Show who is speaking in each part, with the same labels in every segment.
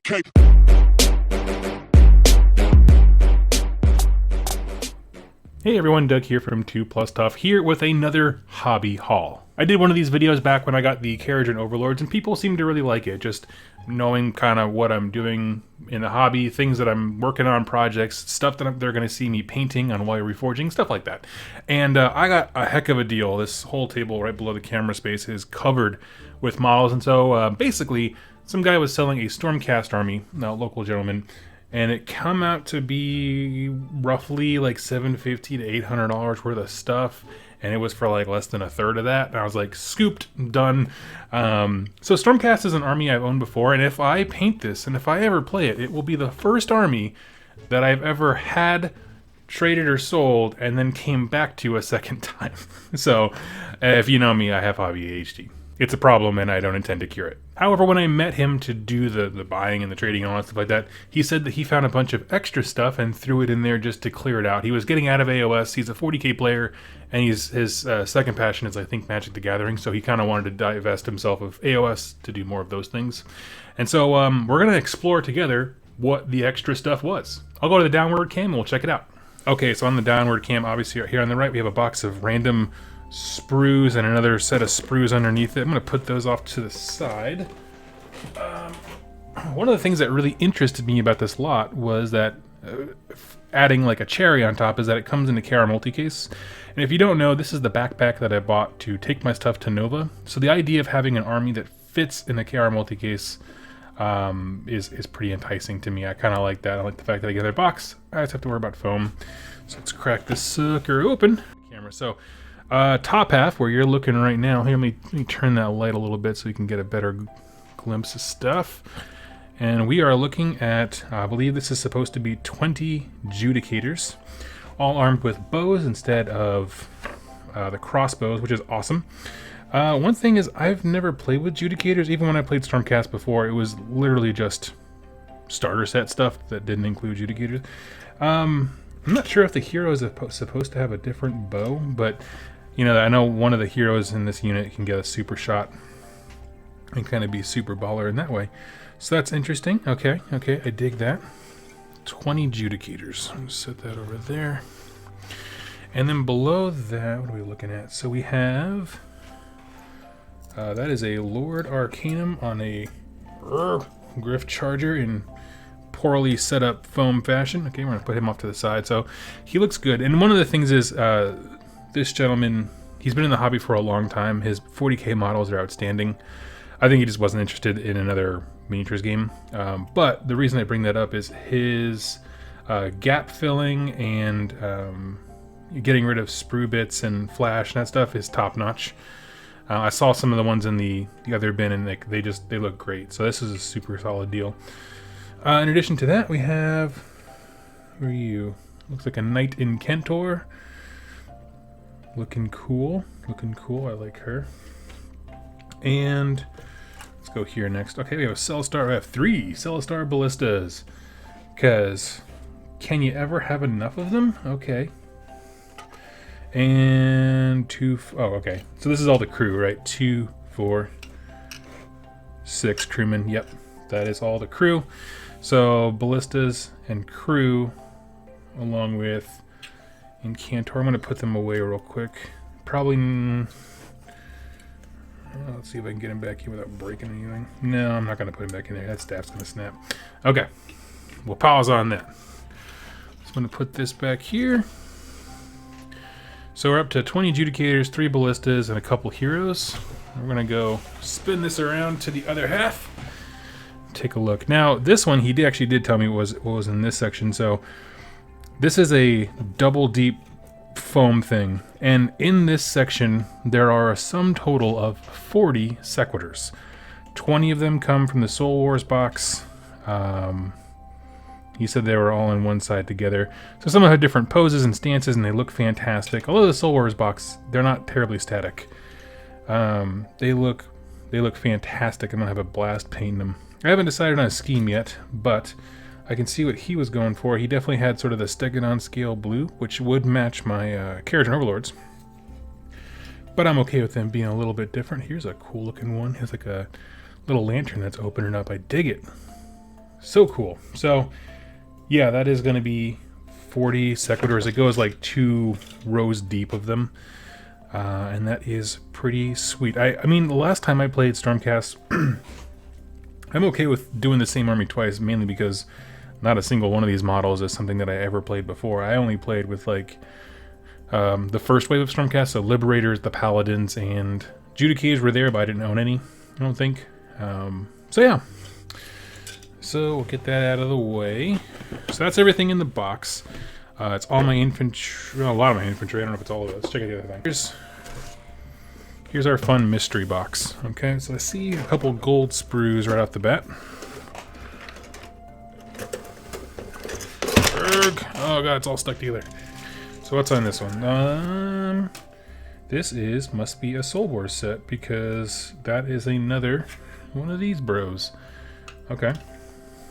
Speaker 1: cape.
Speaker 2: Hey everyone, Doug here from 2+ Stuff, here with another hobby haul. I did one of these videos back when I got the Carriage and Overlords, and people seem to really like it, just knowing kind of what I'm doing in the hobby, things that I'm working on, projects, stuff that they're going to see me painting on while reforging, stuff like that. And I got a heck of a deal. This whole table right below the camera space is covered with models, and so basically some guy was selling a Stormcast army, a local gentleman, and it come out to be roughly like $750 to $800 worth of stuff, and it was for like less than a third of that. And I was like, scooped, done. So Stormcast is an army I've owned before, and if I paint this and if I ever play it, it will be the first army that I've ever had, traded or sold, and then came back to a second time. So if you know me, I have hobby ADHD. It's a problem, and I don't intend to cure it. However, when I met him to do the buying and the trading and all that stuff like that, he said that he found a bunch of extra stuff and threw it in there just to clear it out. He was getting out of AOS. He's a 40k player, and his second passion is, I think, Magic the Gathering, so he kind of wanted to divest himself of AOS to do more of those things. And so we're going to explore together what the extra stuff was. I'll go to the downward cam, and we'll check it out. Okay, so on the downward cam, obviously here on the right, we have a box of random sprues and another set of sprues underneath it. I'm going to put those off to the side. One of the things that really interested me about this lot was that adding like a cherry on top is that it comes in a KR multi-case. And if you don't know, this is the backpack that I bought to take my stuff to Nova. So the idea of having an army that fits in a KR multi-case is pretty enticing to me. I kind of like that. I like the fact that I get another box. I just have to worry about foam. So let's crack this sucker open. Camera. So top half, where you're looking right now, here, let me turn that light a little bit so you can get a better glimpse of stuff. And we are looking at, I believe this is supposed to be 20 Judicators, all armed with bows instead of the crossbows, which is awesome. One thing is, I've never played with Judicators. Even when I played Stormcast before, it was literally just starter set stuff that didn't include Judicators. I'm not sure if the hero is supposed to have a different bow, but you know, I know one of the heroes in this unit can get a super shot and kind of be super baller in that way. So that's interesting. Okay, I dig that. 20 Judicators. I'm going to set that over there. And then below that, what are we looking at? So we have, that is a Lord Arcanum on a Griff Charger in poorly set up foam fashion. Okay, we're going to put him off to the side. So he looks good. And one of the things is, this gentleman, he's been in the hobby for a long time. His 40k models are outstanding. I think he just wasn't interested in another miniatures game. But the reason I bring that up is his gap filling and getting rid of sprue bits and flash and that stuff is top notch. I saw some of the ones in the other bin, and they look great. So this is a super solid deal. In addition to that, we have, who are you? Looks like a Knight in Kentor. Looking cool. I like her. And let's go here next. Okay, we have a Celestar. We have 3 Celestar Ballistas. Because can you ever have enough of them? Okay. And 2. Oh, okay. So this is all the crew, right? 2, 4, 6 crewmen. Yep, that is all the crew. So ballistas and crew, along with Incantor. I'm going to put them away real quick. Probably. Let's see if I can get him back here without breaking anything. No, I'm not going to put him back in there. That staff's going to snap. Okay, we'll pause on that. So I'm going to put this back here. So we're up to 20 Judicators, 3 ballistas, and a couple heroes. We're going to go spin this around to the other half. Take a look. Now, this one, he actually did tell me what was in this section. So this is a double deep foam thing. And in this section, there are a sum total of 40 Sequitors. 20 of them come from the Soul Wars box. He said they were all on one side together. So some of them have different poses and stances, and they look fantastic. Although the Soul Wars box, they're not terribly static. They look fantastic. I'm going to have a blast painting them. I haven't decided on a scheme yet, but I can see what he was going for. He definitely had sort of the Stegodon scale blue, which would match my Carriage and Overlords. But I'm okay with them being a little bit different. Here's a cool looking one. It has like a little lantern that's opening up. I dig it. So cool. So yeah, that is going to be 40 sequitors. It goes like 2 rows deep of them. And that is pretty sweet. I mean, the last time I played Stormcast, I'm okay with doing the same army twice, mainly because not a single one of these models is something that I ever played before. I only played with like the first wave of Stormcast, so Liberators, the Paladins, and Judicators were there, but I didn't own any, I don't think. So yeah. So we'll get that out of the way. So that's everything in the box. It's all my infantry, well, a lot of my infantry. I don't know if it's all of it. Let's check out the other thing. Here's our fun mystery box. Okay, so I see a couple gold sprues right off the bat. Oh god, it's all stuck together. So what's on this one? Must be a Soul Wars set, because that is another one of these bros. Okay,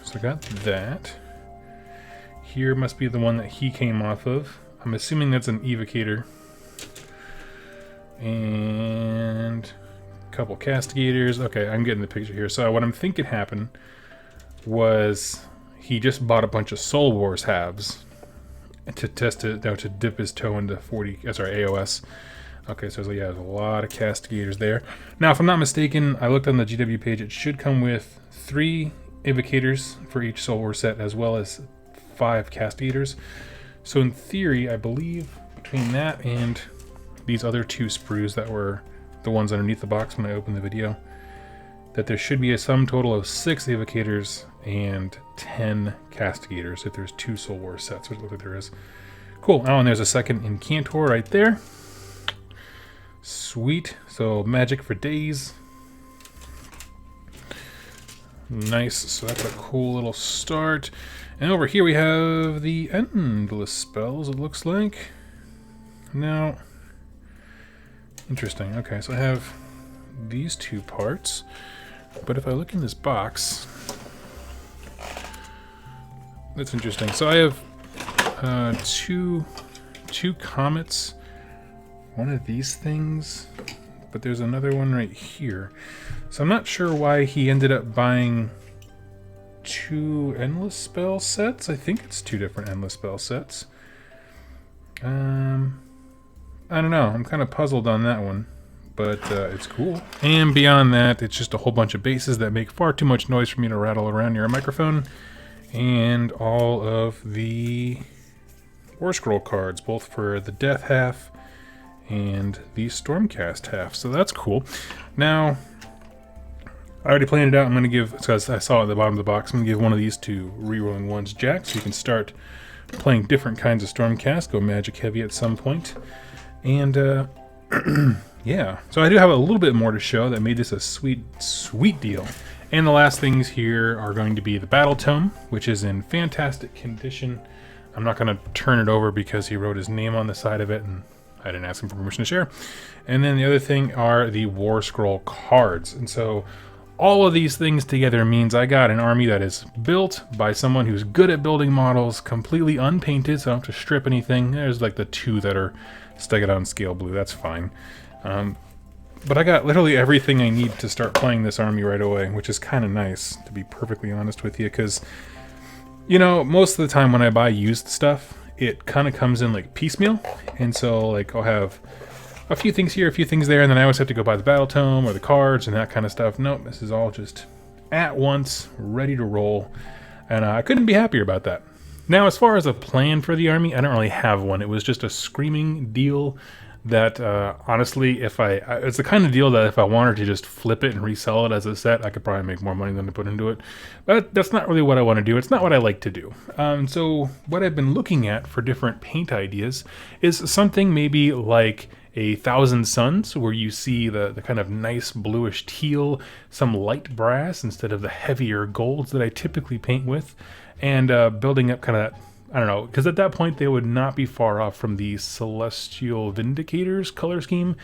Speaker 2: so I got that. Here must be the one that he came off of. I'm assuming that's an evocator. And a couple castigators. Okay, I'm getting the picture here. So what I'm thinking happened was he just bought a bunch of Soul Wars halves to test it, to dip his toe into AOS. Okay, so yeah, there's a lot of castigators there. Now, if I'm not mistaken, I looked on the GW page. It should come with 3 evocators for each Soul Wars set, as well as 5 castigators. So in theory, I believe between that and these other 2 sprues that were the ones underneath the box when I opened the video, that there should be a sum total of 6 evocators and 10 castigators if there's 2 Soul Wars sets, which looks like there is. Cool. Oh, and there's a second Incantor right there. Sweet. So magic for days. Nice. So that's a cool little start. And over here we have the endless spells, it looks like. Now, interesting. Okay, so I have these 2 parts. But if I look in this box, that's interesting. So I have two comets, one of these things, but there's another one right here. So I'm not sure why he ended up buying 2 endless spell sets. I think it's 2 different endless spell sets. I don't know. I'm kind of puzzled on that one, but it's cool. And beyond that, it's just a whole bunch of bases that make far too much noise for me to rattle around near a microphone. And all of the War Scroll cards, both for the Death half and the Stormcast half. So that's cool. Now, I already planned it out. I'm going to give, because I saw at the bottom of the box, I'm going to give one of these to Rerolling Ones Jack, so you can start playing different kinds of Stormcast, go magic heavy at some point. And, yeah. So I do have a little bit more to show that made this a sweet, sweet deal. And the last things here are going to be the Battle Tome, which is in fantastic condition. I'm not going to turn it over because he wrote his name on the side of it, and I didn't ask him for permission to share. And then the other thing are the War Scroll cards. And so all of these things together means I got an army that is built by someone who's good at building models, completely unpainted, so I don't have to strip anything. There's like the 2 that are stuck on scale blue, that's fine. But I got literally everything I need to start playing this army right away, which is kind of nice, to be perfectly honest with you, because, you know, most of the time when I buy used stuff, it kind of comes in like piecemeal, and so like I'll have a few things here, a few things there, and then I always have to go buy the Battle Tome or the cards and that kind of stuff. Nope, this is all just at once, ready to roll, and I couldn't be happier about that. Now, as far as a plan for the army, I don't really have one. It was just a screaming deal that honestly, it's the kind of deal that if I wanted to just flip it and resell it as a set, I could probably make more money than to put into it. But that's not really what I want to do. It's not what I like to do. So what I've been looking at for different paint ideas is something maybe like a Thousand Suns, where you see the kind of nice bluish teal, some light brass instead of the heavier golds that I typically paint with, and building up kind of that, I don't know, because at that point they would not be far off from the Celestial Vindicators color scheme,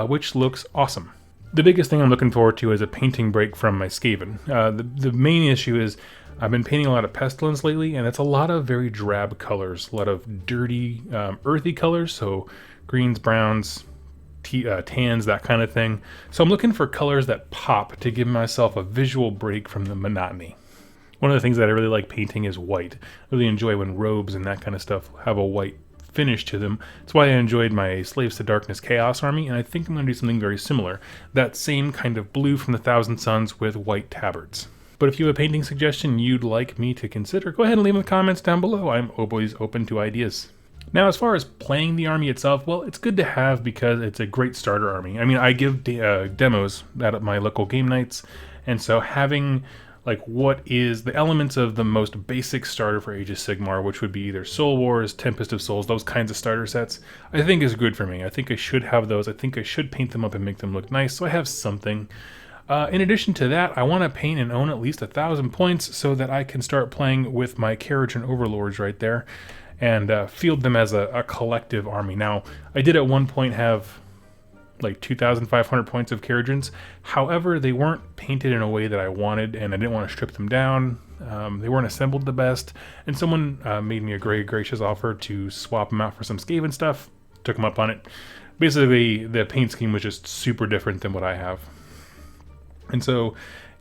Speaker 2: which looks awesome. The biggest thing I'm looking forward to is a painting break from my Skaven. The main issue is I've been painting a lot of Pestilence lately, and it's a lot of very drab colors, a lot of dirty, earthy colors, so greens, browns, tans, that kind of thing. So I'm looking for colors that pop to give myself a visual break from the monotony. One of the things that I really like painting is white. I really enjoy when robes and that kind of stuff have a white finish to them. That's why I enjoyed my Slaves to Darkness Chaos army, and I think I'm going to do something very similar. That same kind of blue from the Thousand Suns with white tabards. But if you have a painting suggestion you'd like me to consider, go ahead and leave in the comments down below. I'm always open to ideas. Now, as far as playing the army itself, well, it's good to have because it's a great starter army. I mean, I give demos at my local game nights, and so having like what is the elements of the most basic starter for Age of Sigmar, which would be either Soul Wars, Tempest of Souls, those kinds of starter sets, I think is good for me. I think I should have those. I think I should paint them up and make them look nice, so I have something. In addition to that, I want to paint and own at least 1,000 points so that I can start playing with my Carriage and Overlords right there and field them as a collective army. Now, I did at one point have like 2,500 points of Carriages. However, they weren't painted in a way that I wanted, and I didn't want to strip them down. They weren't assembled the best, and someone made me a very gracious offer to swap them out for some Skaven stuff. Took them up on it. Basically, the paint scheme was just super different than what I have. And so,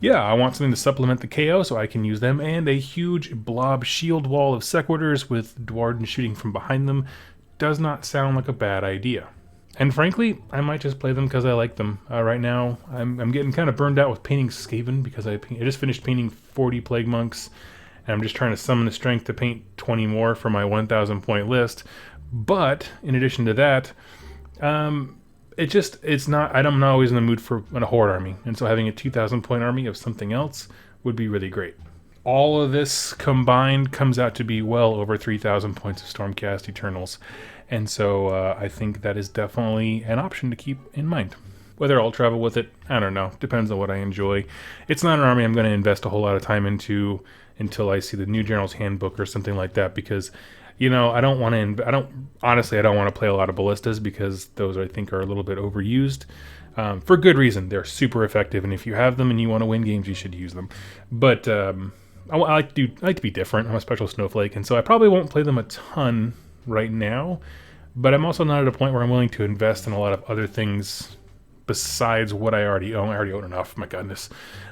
Speaker 2: yeah, I want something to supplement the KO so I can use them, and a huge blob shield wall of Sequitors with Dwarden shooting from behind them does not sound like a bad idea. And frankly, I might just play them because I like them. Right now, I'm getting kind of burned out with painting Skaven because I just finished painting 40 Plague Monks, and I'm just trying to summon the strength to paint 20 more for my 1,000 point list. But, in addition to that, I'm not always in the mood for a horde army, and so having a 2,000 point army of something else would be really great. All of this combined comes out to be well over 3,000 points of Stormcast Eternals, and so I think that is definitely an option to keep in mind. Whether I'll travel with it, I don't know. Depends on what I enjoy. It's not an army I'm going to invest a whole lot of time into until I see the new General's Handbook or something like that, because you know, I don't want to play a lot of ballistas because those I think are a little bit overused. For good reason. They're super effective, and if you have them and you want to win games, you should use them. But I like to be different. I'm a special snowflake, and so I probably won't play them a ton right now. But I'm also not at a point where I'm willing to invest in a lot of other things besides what I already own. I already own enough, my goodness,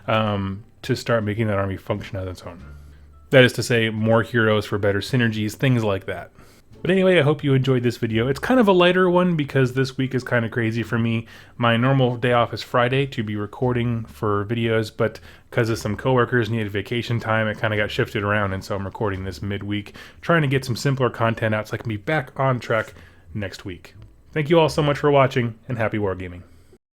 Speaker 2: to start making that army function on its own. That is to say, more heroes for better synergies, things like that. But anyway, I hope you enjoyed this video. It's kind of a lighter one because this week is kind of crazy for me. My normal day off is Friday to be recording for videos, but because of some coworkers needed vacation time, it kind of got shifted around, and so I'm recording this midweek, trying to get some simpler content out so I can be back on track next week. Thank you all so much for watching, and happy wargaming.